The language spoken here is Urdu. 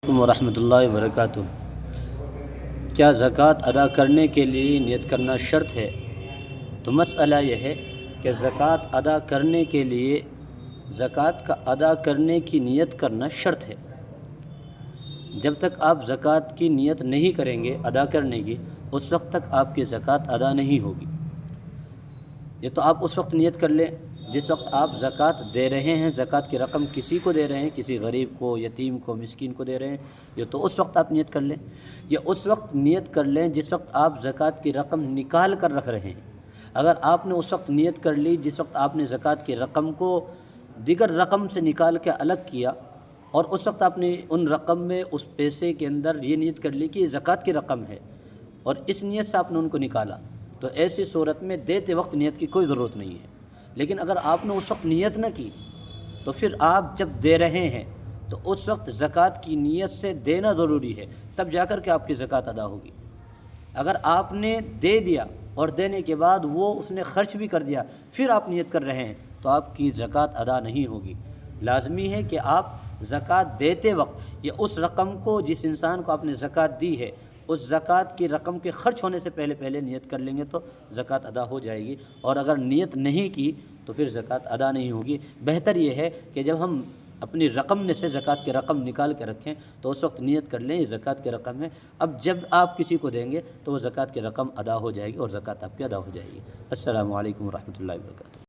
ورحمۃ اللہ وبرکاتہ۔ کیا زکوٰۃ ادا کرنے کے لیے نیت کرنا شرط ہے؟ تو مسئلہ یہ ہے کہ زکوٰۃ ادا کرنے کے لیے زکوٰۃ کا ادا کرنے کی نیت کرنا شرط ہے۔ جب تک آپ زکوٰۃ کی نیت نہیں کریں گے ادا کرنے کی، اس وقت تک آپ کی زکوٰۃ ادا نہیں ہوگی۔ یہ تو آپ اس وقت نیت کر لیں جس وقت آپ زکوٰۃ دے رہے ہیں، زکوٰۃ کی رقم کسی کو دے رہے ہیں، کسی غریب کو، یتیم کو، مسکین کو دے رہے ہیں، یہ تو اس وقت آپ نیت کر لیں۔ یا اس وقت نیت کر لیں جس وقت آپ زکوٰۃ کی رقم نکال کر رکھ رہے ہیں۔ اگر آپ نے اس وقت نیت کر لی جس وقت آپ نے زکوٰۃ کی رقم کو دیگر رقم سے نکال کے الگ کیا، اور اس وقت آپ نے ان رقم میں اس پیسے کے اندر یہ نیت کر لی کہ یہ زکوٰۃ کی رقم ہے، اور اس نیت سے آپ نے ان کو نکالا، تو ایسی صورت میں دیتے وقت نیت کی کوئی ضرورت نہیں ہے۔ لیکن اگر آپ نے اس وقت نیت نہ کی تو پھر آپ جب دے رہے ہیں تو اس وقت زکوٰۃ کی نیت سے دینا ضروری ہے، تب جا کر کے آپ کی زکوٰۃ ادا ہوگی۔ اگر آپ نے دے دیا اور دینے کے بعد وہ اس نے خرچ بھی کر دیا، پھر آپ نیت کر رہے ہیں، تو آپ کی زکوٰۃ ادا نہیں ہوگی۔ لازمی ہے کہ آپ زکوٰۃ دیتے وقت یا اس رقم کو جس انسان کو آپ نے زکوٰۃ دی ہے، اس زکوٰۃ کی رقم کے خرچ ہونے سے پہلے نیت کر لیں گے تو زکوٰۃ ادا ہو جائے گی، اور اگر نیت نہیں کی تو پھر زکوٰۃ ادا نہیں ہوگی۔ بہتر یہ ہے کہ جب ہم اپنی رقم میں سے زکوٰۃ کی رقم نکال کے رکھیں تو اس وقت نیت کر لیں یہ زکوٰۃ کی رقم ہے، اب جب آپ کسی کو دیں گے تو وہ زکوٰۃ کی رقم ادا ہو جائے گی اور زکوٰۃ آپ کی ادا ہو جائے گی۔ السلام علیکم ورحمۃ اللہ وبرکاتہ۔